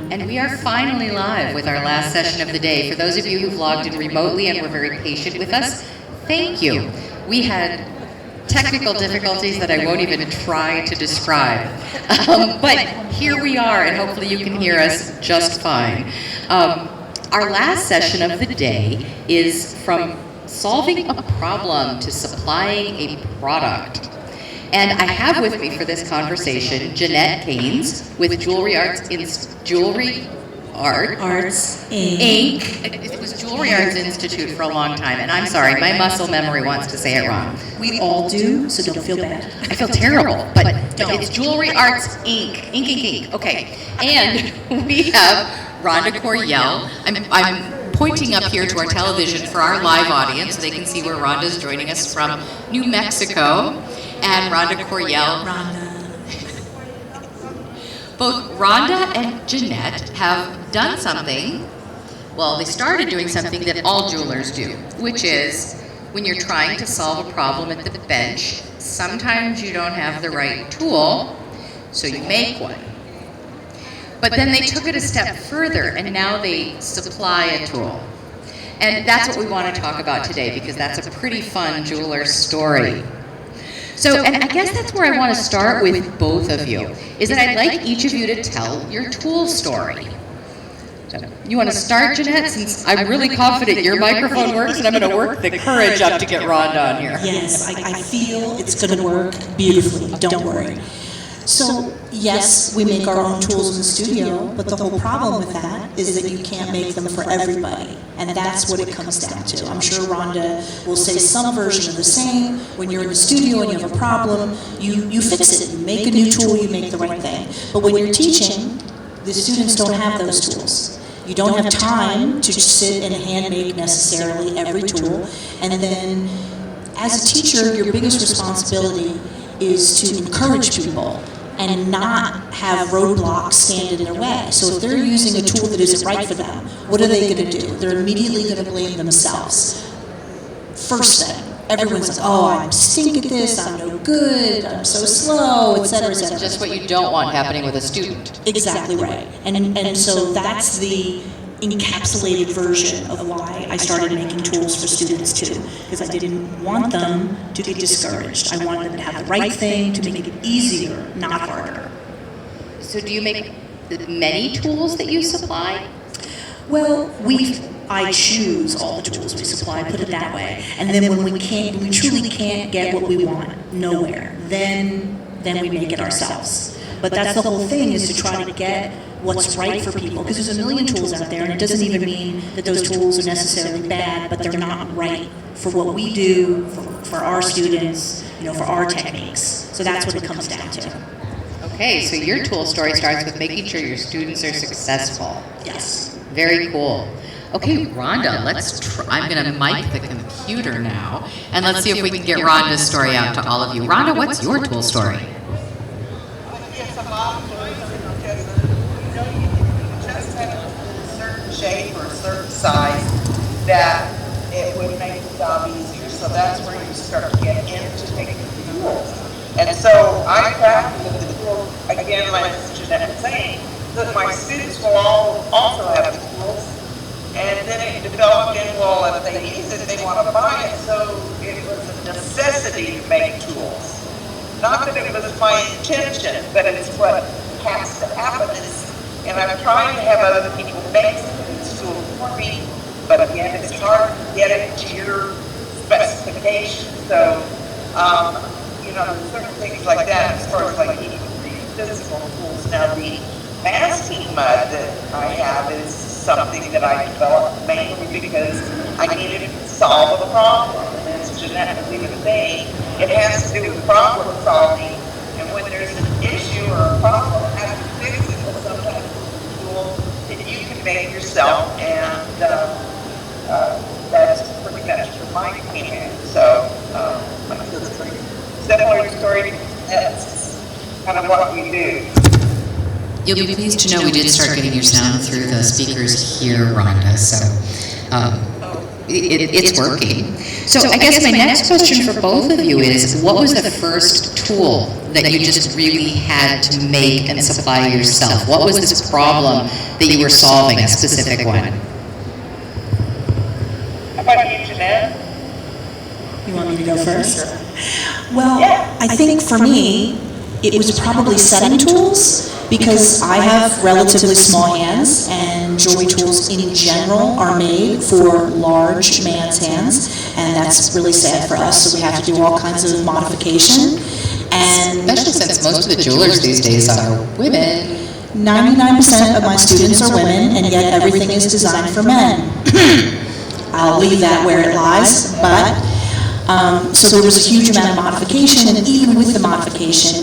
And we are finally live with our last session of the day. For those of you who've logged in remotely and were very patient with us, thank you. We had technical difficulties that I won't even try to describe. But here we are, and hopefully you can hear us just fine. Our last session of the day is from solving a problem to supplying a product. And I have with me for this conversation Jeanette Caines with Jewelry Arts Inc. It was Jewelry Arts Institute for a long time, and I'm sorry, my muscle memory wants to say it wrong. We all do, so don't feel bad. I feel terrible, but it's Jewelry Arts Inc. Inc. Okay, and we have Ronda Coryell. I'm pointing up here to our television for our live audience so they can see where Ronda's joining us from New Mexico. And Ronda Coryell. Both Ronda and Jeanette have done something, well, they started doing something that all jewelers do, which is when you're trying to solve a problem at the bench, sometimes you don't have the right tool, so you make one. But then they took it a step further, and now they supply a tool. And that's what we want to talk about today, because that's a pretty fun jeweler story. So, and I guess that's where I want to start with both of you, is that I'd like each of you to tell your tool story. So, you want to start, Jeanette, since I'm really confident your microphone works, and I'm going to work the courage up to get Ronda on here. Yes, I feel it's going to work beautifully, don't worry. So, yes, we make our own tools in the studio, but the whole problem with that is that you can't make them for everybody, and that's what it comes down to. I'm sure Ronda will say some version of the same. When you're in the studio and you have a problem, you fix it. You make a new tool, you make the right thing. But when you're teaching, the students don't have those tools. You don't have time to sit and hand make necessarily every tool, and then as a teacher, your biggest responsibility is to encourage people and not have roadblocks stand in their way. So if they're using a tool that isn't right for them, what are they going to do? They're immediately going to blame themselves. First thing, everyone's like, oh, I'm stink at this, I'm no good, I'm so slow, et cetera, et cetera. Just what you don't want happening with a student. Exactly right. And so that's the encapsulated version of why I started making tools for students too, because I didn't want them to get discouraged. I wanted them to have the right thing, to make it easier, not harder. So do you make many tools that you supply? Well, I choose all the tools we supply, put it that way. And then when we truly can't get what we want, nowhere, then we make it ourselves. But that's the whole thing, is to try to get what's right for people, because there's a million tools out there, and it doesn't even mean that those tools are necessarily bad, but they're not right for what we do, for our students, for our techniques. So that's what it comes down to. Okay, so your tool story starts with making sure your students are successful. Yes. Very cool. Okay, Ronda, I'm going to mic the computer now, and let's see if we can get Ronda's story out to all of you. Ronda, what's your tool story? Shape or a certain size that it would make the job easier. So that's where you start to get into making tools. And so I crafted the tool, again, like Jeanette was saying, that my students will also have the tools. And then it developed in, well, if they use it, they want to buy it. So it was a necessity to make tools. Not that it was my intention, but it's what has to happen. And I'm trying to have other people make these tools for me, but again, it's hard to get it to your specifications. So, certain things like that, as far as like even the physical tools. Now, the masking mud that I have is something that I developed mainly because I needed to solve a problem. And as Jeanette was even saying, it has to do with problem solving. And when there's an issue or a problem, how to fix it, but sometimes that you can make yourself, and that's pretty much for my opinion. So I feel it's pretty similar story. That's kind of what we do. You'll be pleased to know we did start getting your sound through the speakers here, Ronda, so it's working. So I guess my next question for both of you is, what was the first tool that you just really had to make and supply yourself? What was this problem that you were solving, a specific one? How about you, Jeanette? You want me to go first? Well, I think for me, it was probably setting tools, because I have relatively small hands, and jewelry tools in general are made for large man's hands, and that's really sad for us, so we have to do all kinds of modification. And Especially since most of the jewelers these days are women. 99% of my students are women, and yet everything is designed for men. I'll leave that where it lies, but so there was a huge amount of modification, and even with the modification,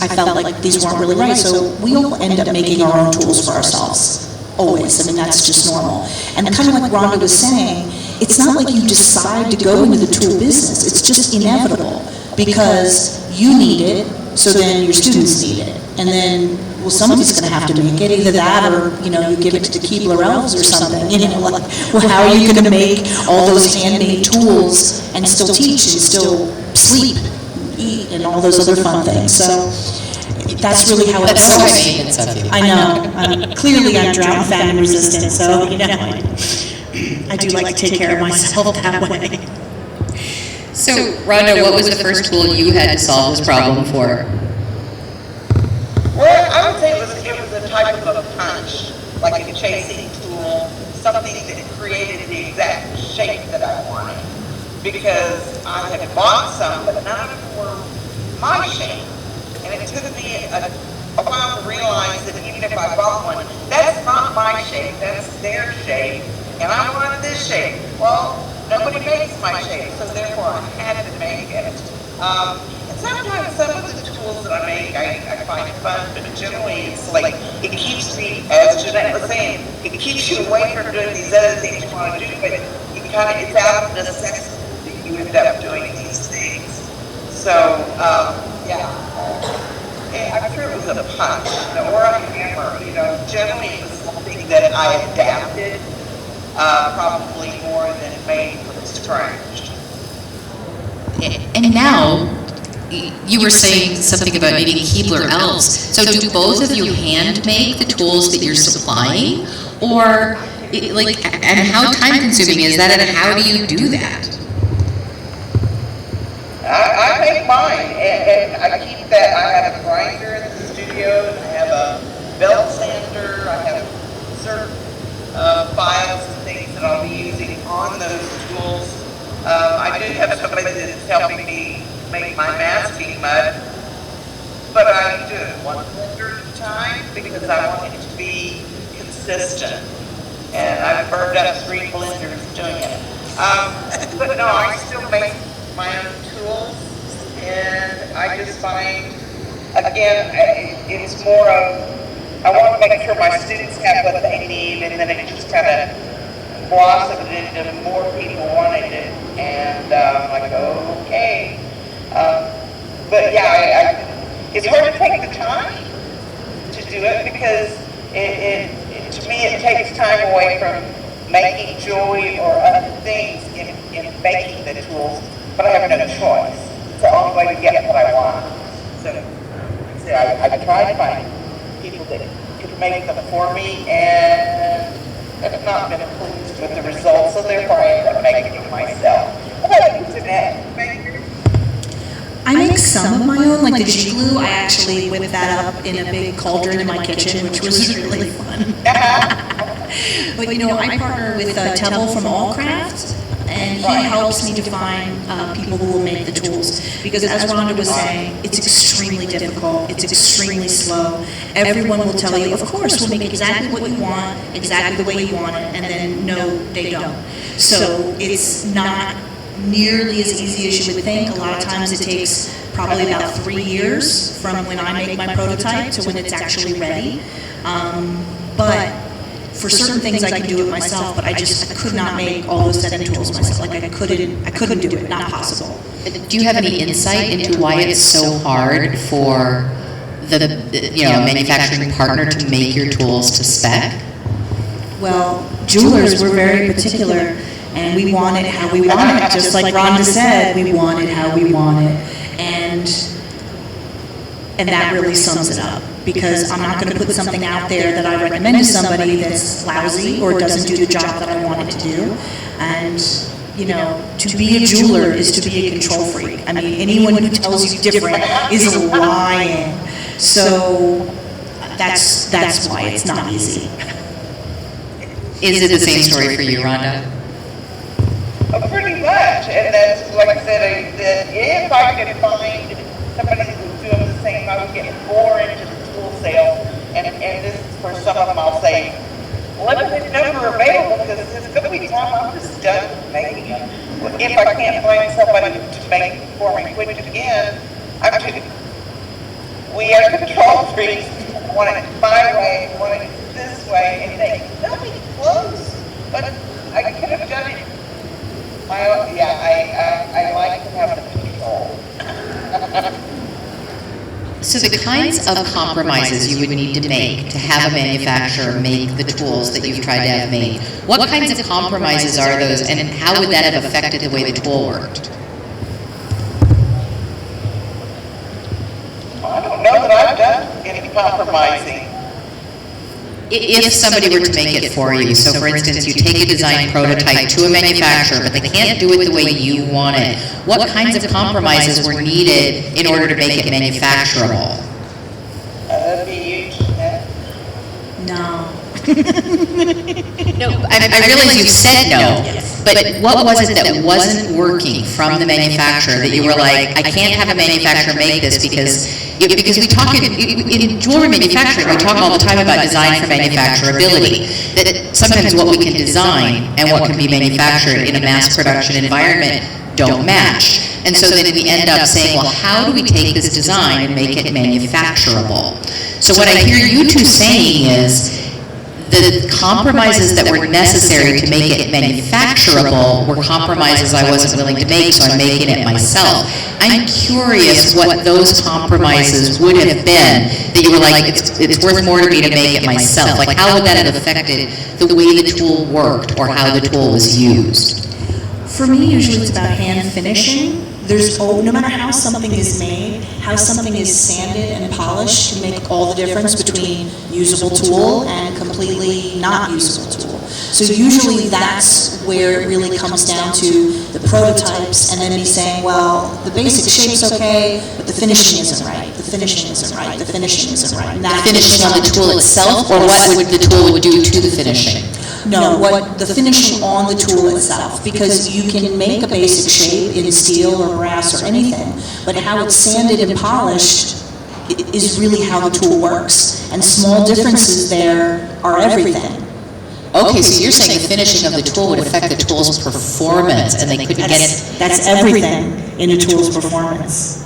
I felt like these weren't really right, so we all end up making our own tools for ourselves, always. I mean, that's just normal. And kind of like Rhonda was saying, it's not like you decide to go into the tool business, it's just inevitable, because you need it, so then your students need it. And then, well, somebody's going to have to make it, either that or, you give it to the Keebler elves or something, like, well, how are you going to make all those handmade tools and still teach and still sleep, eat, and all those other fun things? So that's really how it That's so goes. high maintenance of you. I know. Clearly I'm drought and famine resistant, so, I do like to take care of myself that way. So, Rhonda, what was the first tool you had to solve this problem for? Well, I would say it was a type of a punch, like a chasing tool, something that created the exact shape that I wanted. Because I had bought some, but none of them were my shape. And it took me a while to realize that even if I bought one, that's not my shape, that's their shape, and I wanted this shape. Well, nobody makes my shape, so therefore I had to make it. And sometimes some of the tools that I make, I find fun, but generally it's like, it keeps me, as Jeanette was saying, it keeps you away from doing these other things you want to do, but it's out of necessity that you end up doing these things. So, I'm sure it was a punch, or a hammer, generally it was something that I adapted, probably more than made from scratch. And now, you were saying something about needing Keebler elves. So do both of you hand make the tools that you're supplying? Or, and how time consuming is that, and how do you do that? I make mine, and I keep that. I have a grinder in the studio, and I have a belt sander, I have certain files and things that I'll be using on those tools. I do have somebody that's helping me make my masking mud, but I do it one blender at a time because I want it to be consistent. And I've burned up 3 blenders doing it. But no, I still make my own tools, and I just find, again, it's more of, I want to make sure my students have what they need, and then it just kind of blossomed into more people wanting it, and I'm like, okay. But yeah, it's hard to take the time to do it, because to me it takes time away from making jewelry or other things in making the tools, but I have no choice. It's the only way to get what I want. So I try to find people that can make them for me, and have not been pleased with the results, so therefore I end up making them myself. How about you, Jeanette? I make some of my own, like the G glue. I actually whip that up in a big cauldron in my kitchen, which was really fun. But I partner with Temple from All Crafts, and he helps me to find people who will make the tools. Because as Rhonda was saying, it's extremely difficult, it's extremely slow. Everyone will tell you, of course, we'll make exactly what you want, exactly the way you want it, and then no, they don't. So it's not nearly as easy as you would think. A lot of times it takes probably about 3 years from when I make my prototype to when it's actually ready. But for certain things I can do it myself, but I could not make all those setting tools myself. Like I couldn't do it, not possible. Do you have any insight into why it's so hard for the manufacturing partner to make your tools to spec? Well, jewelers were very particular, and we want it how we want it. Just like Rhonda said, we want it how we want it. And And that really sums it up, because I'm not going to put something out there that I recommend to somebody that's lousy or doesn't do the job that I want it to do. And, you know, to be a jeweler is to be a control freak. I mean, anyone who tells you different is lying. So that's why it's not easy. Is it the same story for you, Rhonda? Pretty much, and that's, like I said, that if I could find somebody who was doing the same, I would get more into the tool sale, and this is for some of them, I'll say, limited number available, because there's going to be time I'm just done making them. If I can't find somebody to make it for me, which again, we are control freaks, want it my way, want it this way, and they'll be close, but I could have done it. I like to have the control. So the kinds of compromises you would need to make to have a manufacturer make the tools that you've tried to have made, what kinds of compromises are those, and how would that have affected the way the tool worked? I don't know that I've done any compromising. If somebody were to make it for you, so for instance, you take a design prototype to a manufacturer, but they can't do it the way you want it, what kinds of compromises were needed in order to make it manufacturable? That'd be huge. No. No, I realize you said no, but what was it that wasn't working from the manufacturer that you were like, I can't have a manufacturer make this because we talk in jewelry manufacturing, we talk all the time about design for manufacturability, that sometimes what we can design and what can be manufactured in a mass production environment don't match. And so then we end up saying, well, how do we take this design and make it manufacturable? So what I hear you two saying is, the compromises that were necessary to make it manufacturable were compromises I wasn't willing to make, so I'm making it myself. I'm curious what those compromises would have been that you were like, it's worth more to me to make it myself. Like, how would that have affected the way the tool worked or how the tool was used? For me, usually it's about hand finishing. No matter how something is made, how something is sanded and polished can make all the difference between usable tool and completely not usable tool. So usually that's where it really comes down to the prototypes, and then me saying, well, the basic shape's okay, but the finishing isn't right, the finishing isn't right, the finishing isn't right. And the finishing on the tool itself, or what would the tool would do to the finishing? No, what the finishing on the tool itself, because you can make a basic shape in steel or brass or anything, but how it's sanded and polished is really how the tool works, and small differences there are everything. Okay, so you're saying the finishing of the tool would affect the tool's performance, and they couldn't get it? That's everything in a tool's performance.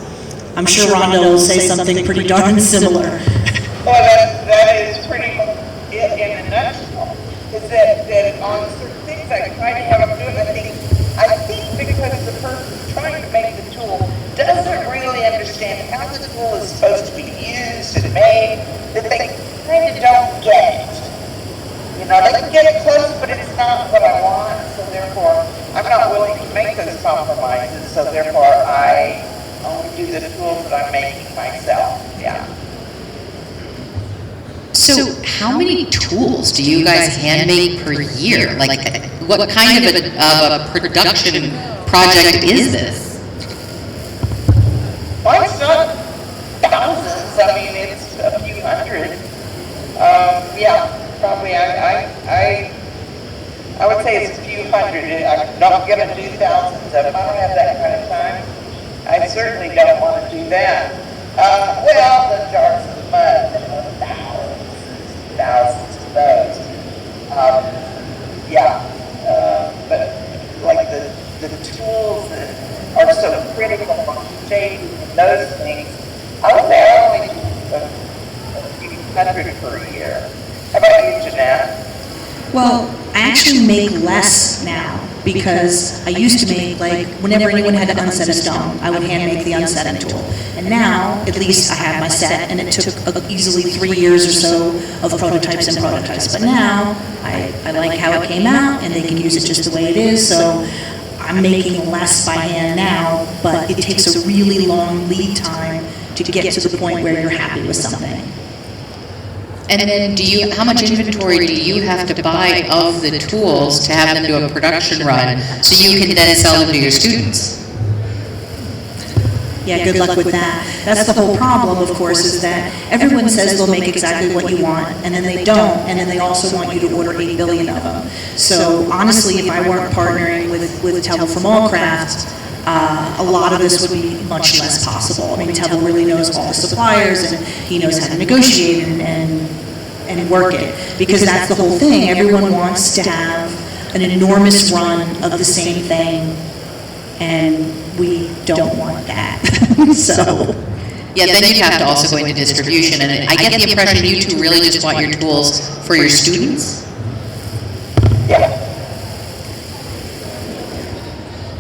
I'm sure Ronda will say something pretty darn similar. Well, that is pretty much it in a nutshell. Is that on certain things I try to have them do it, I think because the person trying to make the tool doesn't really understand how the tool is supposed to be used and made, that they kind of don't get it. You know, they can get it close, but it's not what I want, so therefore I'm not willing to make those compromises, so therefore I only do the tools that I'm making myself, yeah. So how many tools do you guys hand make per year? Like, what kind of a production project is this? Well, it's not thousands. I mean, it's a few hundred. Yeah, probably. I would say it's a few hundred. I'm not going to do thousands of them. I don't have that kind of time. I certainly don't want to do that. Well, the jars of mud, thousands of those. But like the tools that are so critical on shaping and those things, I would say I only do a few hundred per year. How about you, Jeanette? Well, I actually make less now because I used to make, like, whenever anyone had to unset a stone, I would hand make the unsetting tool. And now, at least I have my set, and it took easily 3 years or so of prototypes and prototypes. But now, I like how it came out, and they can use it just the way it is, so I'm making less by hand now, but it takes a really long lead time to get to the point where you're happy with something. And then how much inventory do you have to buy of the tools to have them do a production run so you can then sell them to your students? Yeah, good luck with that. That's the whole problem, of course, is that everyone says they'll make exactly what you want, and then they don't, and then they also want you to order 8 billion of them. So honestly, if I weren't partnering with Tevel from Allcraft, a lot of this would be much less possible. I mean, Tevel really knows all the suppliers, and he knows how to negotiate and work it, because that's the whole thing. Everyone wants to have an enormous run of the same thing, and we don't want that. So. Yeah, then you have to also go into distribution, and I get the impression you two really just want your tools for your students? Yeah.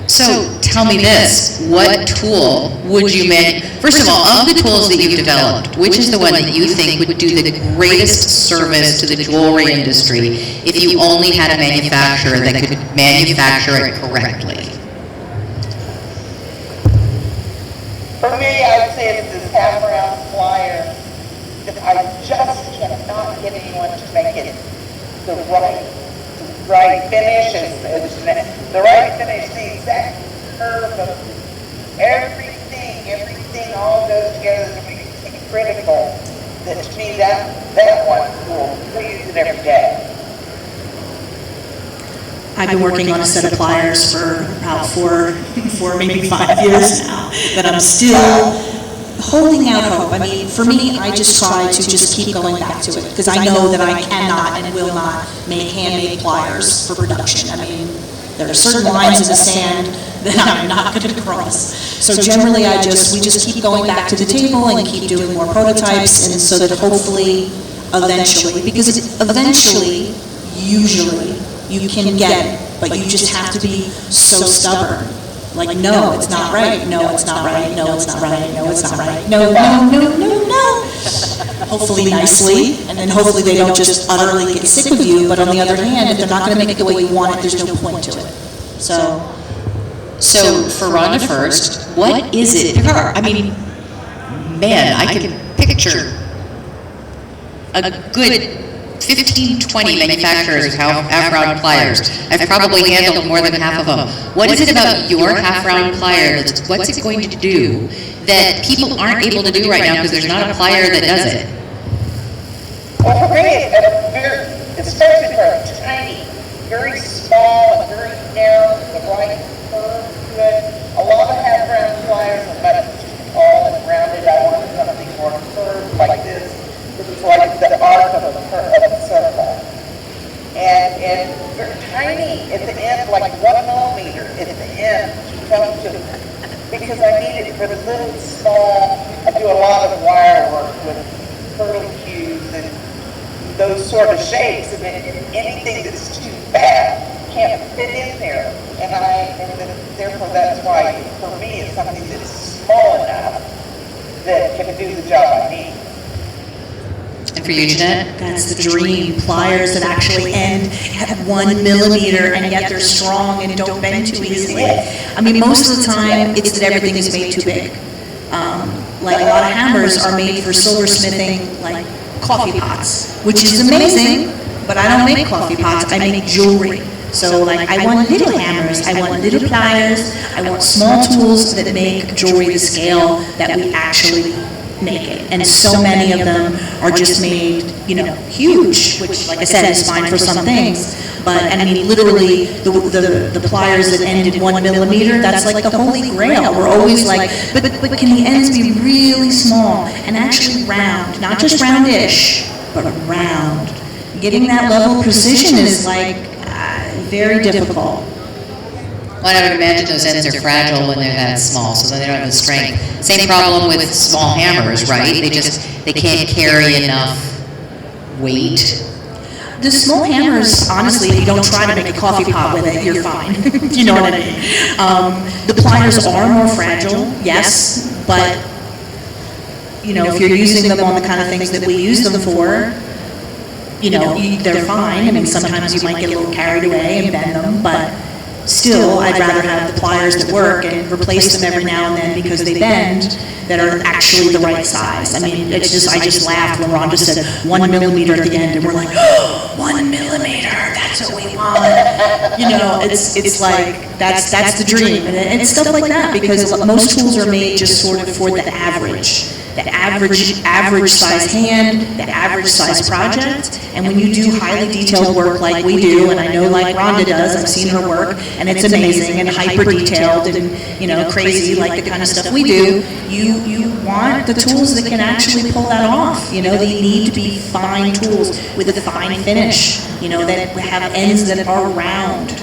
So tell me this, what tool would you make, first of all, of the tools that you've developed, which is the one that you think would do the greatest service to the jewelry industry if you only had a manufacturer that could manufacture it correctly? For me, I would say it's this half-round plier that I just cannot get anyone to make it the right finish, the right finish, the exact curve of everything all goes together to be critical. That to me, that one cool. We use it every day. I've been working on a set of pliers for about four, maybe 5 years now, that I'm still holding out hope. I mean, for me, I just try to just keep going back to it, because I know that I cannot and will not make handmade pliers for production. I mean, there are certain lines in the sand that I'm not going to cross. So generally, we just keep going back to the table and keep doing more prototypes, and so that hopefully, eventually, usually, you can get it, but you just have to be so stubborn. Like, no, it's not right, no, it's not right, no, it's not right, no, it's not right, no, no, no, no, no. Hopefully nicely, and then hopefully they don't just utterly get sick of you, but on the other hand, if they're not going to make it the way you want it, there's no point to it. So for Ronda first, what is it? I mean, man, I can picture a good 15, 20 manufacturers of half-round pliers. I've probably handled more than half of them. What is it about your half-round plier what's it going to do that people aren't able to do right now because there's not a plier that does it? Well, for me, especially for a tiny, very small and very narrow, the right curve to it, a lot of half-round pliers are much too tall and rounded. I wanted something more curved like this. It's like the arc of a circle. And they're tiny at the end, like 1 millimeter at the end to come to, because I need it for the little small, I do a lot of wire work with curlicues and those sort of shapes, and anything that's too fat can't fit in there. And therefore that's why, for me, it's something that's small enough that can do the job I need. And for you, Jeanette? That's the dream. Pliers that actually end at 1 millimeter, and yet they're strong and don't bend too easily. I mean, most of the time, it's that everything is made too big. Like a lot of hammers are made for silversmithing, like coffee pots, which is amazing, but I don't make coffee pots, I make jewelry. So like, I want little hammers, I want little pliers, I want small tools that make jewelry the scale that we actually make it. And so many of them are just made, huge, which, like I said, is fine for some things. But, I mean, literally, the pliers that end in 1 millimeter, that's like the holy grail. We're always like, but can the ends be really small and actually round? Not just roundish, but round. Getting that level of precision is like very difficult. Well, I would imagine those ends are fragile when they're that small, so then they don't have the strength. Same problem with small hammers, right? They can't carry enough weight. The small hammers, honestly, if you don't try to make a coffee pot with it, you're fine. You know what I mean? The pliers are more fragile, yes, but if you're using them on the kind of things that we use them for, they're fine. I mean, sometimes you might get a little carried away and bend them, but still, I'd rather have the pliers that work and replace them every now and then because they bend, that are actually the right size. I mean, it's just, I just laughed when Ronda said 1 millimeter at the end, and we're like, oh, 1 millimeter, that's what we want. You know, it's like, that's the dream, and stuff like that, because most tools are made just sort of for the average size hand, the average size project, and when you do highly detailed work like we do, and I know like Ronda does, I've seen her work, and it's amazing, and hyper detailed, and, you know, crazy, like the kind of stuff we do, you want the tools that can actually pull that off. You know, they need to be fine tools with a fine finish, you know, that have ends that are round.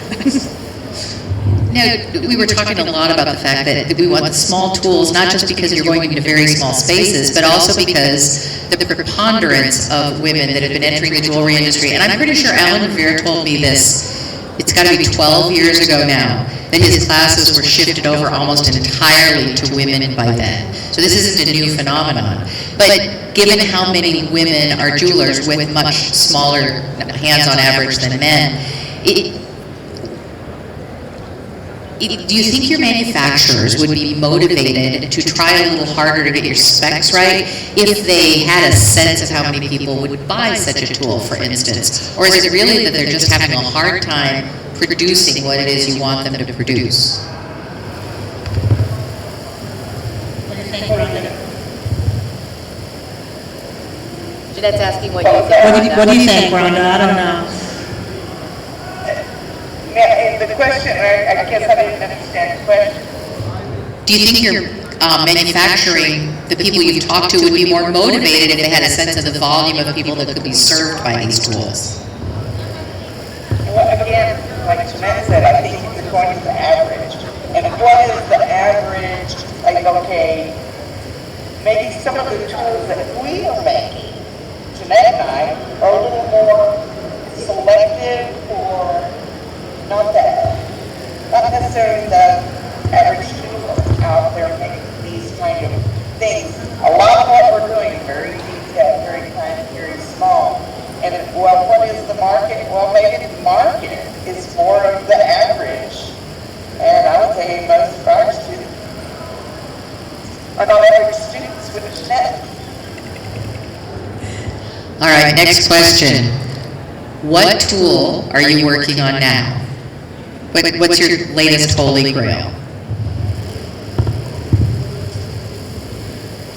Now, we were talking a lot about the fact that we want the small tools, not just because you're going into very small spaces, but also because the preponderance of women that have been entering the jewelry industry, and I'm pretty sure Alan Revere told me this, it's got to be 12 years ago now, that his classes were shifted over almost entirely to women by then. So this isn't a new phenomenon. But given how many women are jewelers with much smaller hands on average than men, do you think your manufacturers would be motivated to try a little harder to get your specs right if they had a sense of how many people would buy such a tool, for instance? Or is it really that they're just having a hard time producing what it is you want them to produce? What do you think, Ronda? Jeanette's asking what you think. What do you think, Ronda? I don't know. Yeah, the question, I guess I didn't understand the question. Do you think your manufacturing, the people you've talked to, would be more motivated if they had a sense of the volume of people that could be served by these tools? Well, again, like Jeanette said, I think it's going to the average. And what is the average? Like, okay, maybe some of the tools that we are making, Jeanette and I, are a little more selective or not necessarily the average jeweler out there making these kind of things. A lot of what we're doing is very detailed, very kind, very small. And well, what is the market? Well, maybe the market is more of the average. And I would say most of our students are not average students with Jeanette. All right, next question. What tool are you working on now? What's your latest holy grail?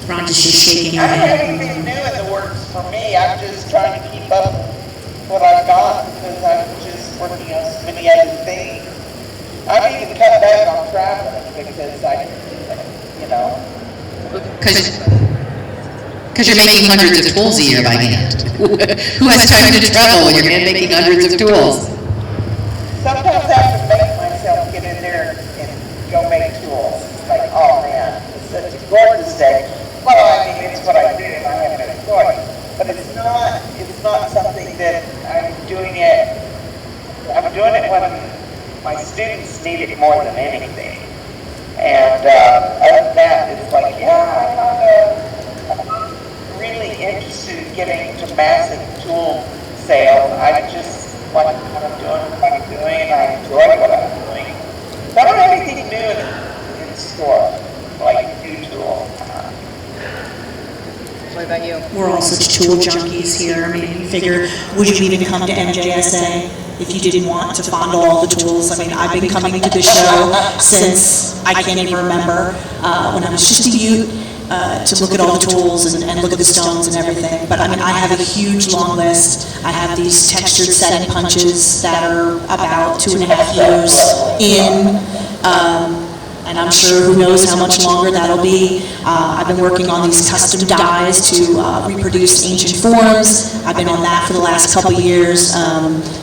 Ronda's just shaking her I don't have head. anything new in the works for me. I'm just trying to keep up with what I've got because I'm just working on so many other things. I need to cut back on traveling because I, you know. Because you're making hundreds of tools a year by hand. Who has time to travel when you're hand making hundreds of tools? Sometimes I have to make myself get in there and go make tools. It's like, oh man, it's such a gorgeous day. Well, I mean, it's what I do and I have no choice. But it's not something that I'm doing it when my students need it more than anything. And other than that, it's like, yeah, I'm really interested in getting to massive tool sales. I just like what I'm doing, I enjoy what I'm doing. So I don't have anything new in store, like new tool. What about you? We're all such tool junkies here. I mean, you figure, would you even come to NJSA if you didn't want to fondle all the tools? I mean, I've been coming to this show since I can't even remember, when I was just a youth, to look at all the tools and look at the stones and everything. But I mean, I have a huge long list. I have these textured setting punches that are about 2.5 years in, and I'm sure who knows how much longer that'll be. I've been working on these custom dies to reproduce ancient forms. I've been on that for the last couple years.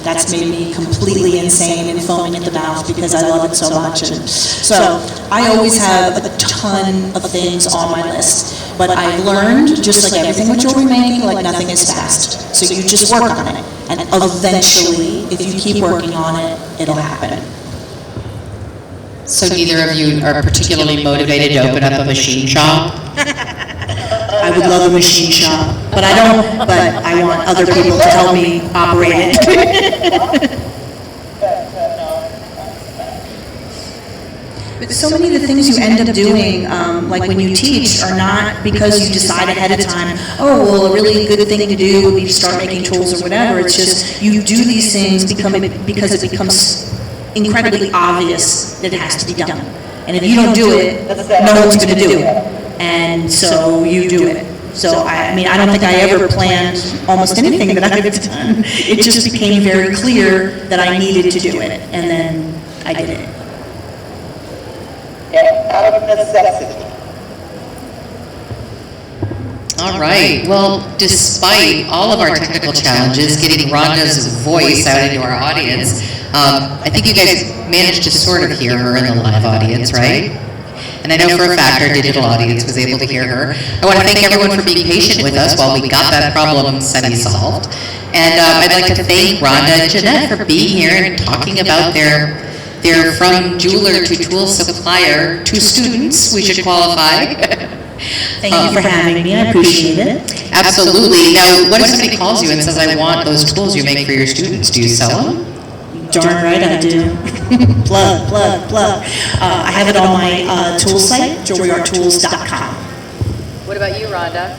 That's made me completely insane and foaming at the mouth because I love it so much. And so I always have a ton of things on my list. But I've learned, just like everything with jewelry making, like nothing is fast. So you just work on it. And eventually, if you keep working on it, it'll happen. So neither of you are particularly motivated to open up a machine shop? I would love a machine shop, but I don't, but I want other people to help me operate it. so many of the things you end up doing, like when you teach, are not because you decide ahead of time, oh, well, a really good thing to do would be to start making tools or whatever. It's just you do these things because it becomes incredibly obvious that it has to be done. And if you don't do it, no one's going to do it. And so you do it. So, I mean, I don't think I ever planned almost anything that I've done. It just became very clear that I needed to do it, and then I did it. Yeah, out of necessity. All right. Well, despite all of our technical challenges, getting Ronda's voice out into our audience, I think you guys managed to sort of hear her in the live audience, right? And I know for a fact our digital audience was able to hear her. I want to thank everyone for being patient with us while we got that problem semi-solved. And I'd like to thank Ronda and Jeanette for being here and talking about their from jeweler to tool supplier to students, we should qualify. Thank you for having me. I appreciate it. Absolutely. Now, what if somebody calls you and says, I want those tools you make for your students? Do you sell them? Darn right I do. Plug. I have it on my tool site, jewelryarttools.com. What about you, Ronda?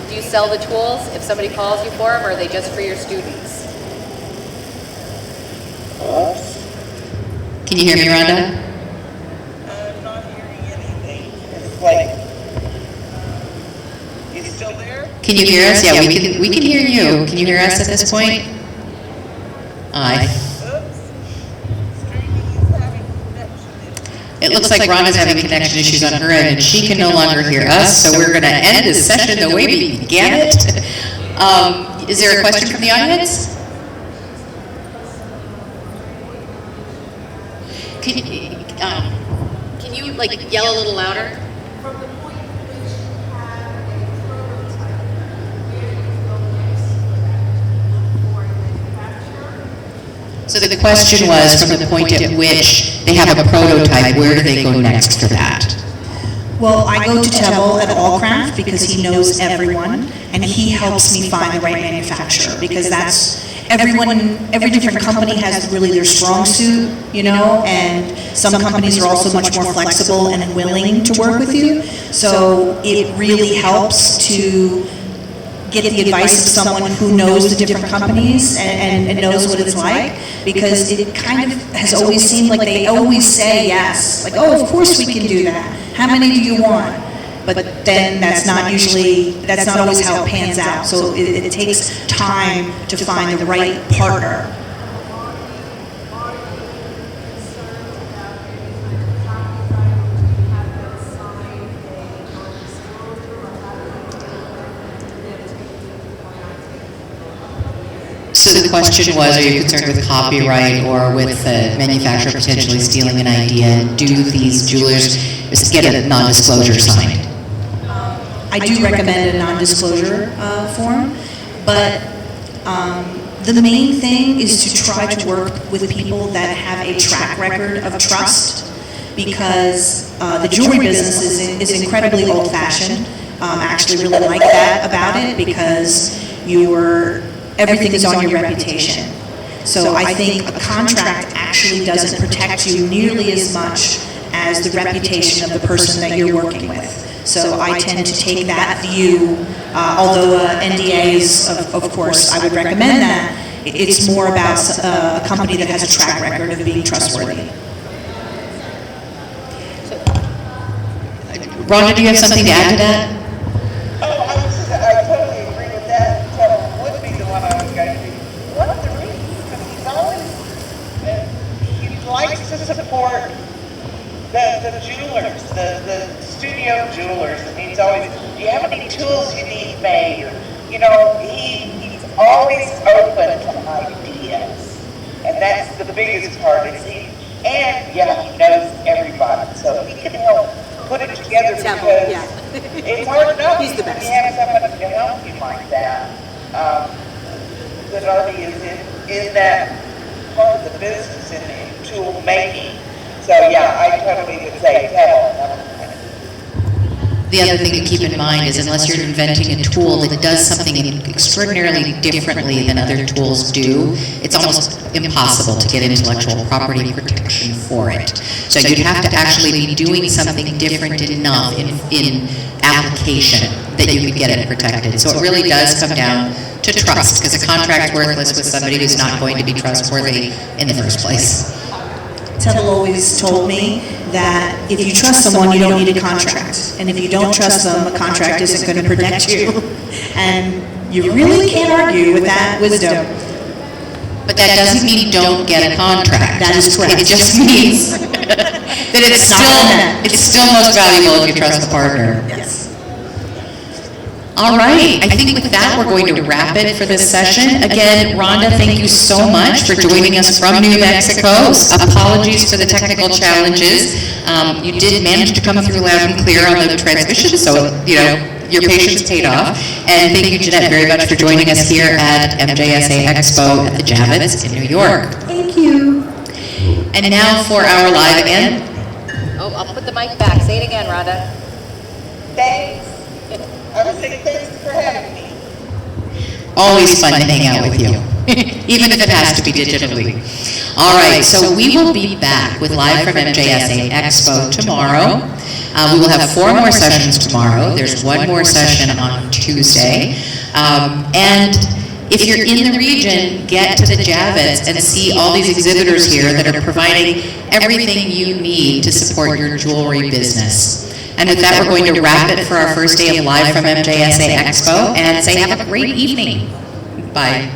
Do you sell the tools if somebody calls you for them, or are they just for your students? Can you hear me, Ronda? I'm not hearing anything. It's like, you still there? Can you hear us? Yeah, we can hear you. Can you hear us at this point? Aye. It looks like Ronda's having connection issues on her end, and she can no longer hear us, so we're going to end this session the way we began it. Is there a question from the audience? Can you like yell a little louder? From the point at which you have a prototype, where do you go next for manufacturer? So the question was, from the point at which they have a prototype, where do they go next for that? Well, I go to Tebel at Allcraft because he knows everyone, and he helps me find the right manufacturer, because that's every different company has really their strong suit, you know, and some companies are also much more flexible and willing to work with you. So it really helps to get the advice of someone who knows the different companies and knows what it's like, because it kind of has always seemed like they always say yes, like, oh, of course we can do that. How many do you want? But then that's not always how it pans out. So it takes time to find the right partner. So the question was, are you concerned with copyright or with the manufacturer potentially stealing an idea? Do these jewelers get a non-disclosure signed? I do recommend a non-disclosure form, but the main thing is to try to work with people that have a track record of trust, because the jewelry business is incredibly old-fashioned. I actually really like that about it, because everything is on your reputation. So I think a contract actually doesn't protect you nearly as much as the reputation of the person that you're working with. So I tend to take that view, although NDAs, of course, I would recommend that. It's more about a company that has a track record of being trustworthy. Ronda, do you have something to add to that? I totally agree with that. Tebel would be the one I was going to. One of the reasons, because he likes to support the jewelers, the studio jewelers, and he's always, do you have any tools you need made? You know, he's always open to ideas, and that's the biggest part. He knows everybody, so he can help put it together, because it's hard enough. He's the best. You have somebody to help you like that, that already is in that part of the business in tool making. So yeah, I totally would say Tebel. the other thing to keep in mind is unless you're inventing a tool that does something extraordinarily differently than other tools do, it's almost impossible to get intellectual property protection for it. So you'd have to actually be doing something different enough in application that you could get it protected. So it really does come down to trust, because a contract's worthless with somebody who's not going to be trustworthy in the first place. Tell always told me that if you trust someone, you don't need a contract. And if you don't trust them, a contract isn't going to protect you. And you really can't argue with that wisdom. But that doesn't mean you don't get a contract. That is correct. It just means that it's still most valuable if you trust the partner. Yes. All right, I think with that, we're going to wrap it for this session. Again, Rhonda, thank you so much for joining us from New Mexico. Apologies for the technical challenges. You did manage to come through loud and clear on the transmission, so, you know, your patience paid off. And thank you, Jeanette, very much for joining us here at MJSA Expo at the Javits in New York. Thank you. And now for our live and... Oh, I'll put the mic back. Say it again, Rhonda. Thanks. I would say thanks for having me. Always fun to hang out with you, even if it has to be digitally. All right, so we will be back with Live from MJSA Expo tomorrow. We will have 4 more sessions tomorrow. There's 1 more session on Tuesday. And if you're in the region, get to the Javits and see all these exhibitors here that are providing everything you need to support your jewelry business. And with that, we're going to wrap it for our first day of Live from MJSA Expo and say have a great evening. Bye.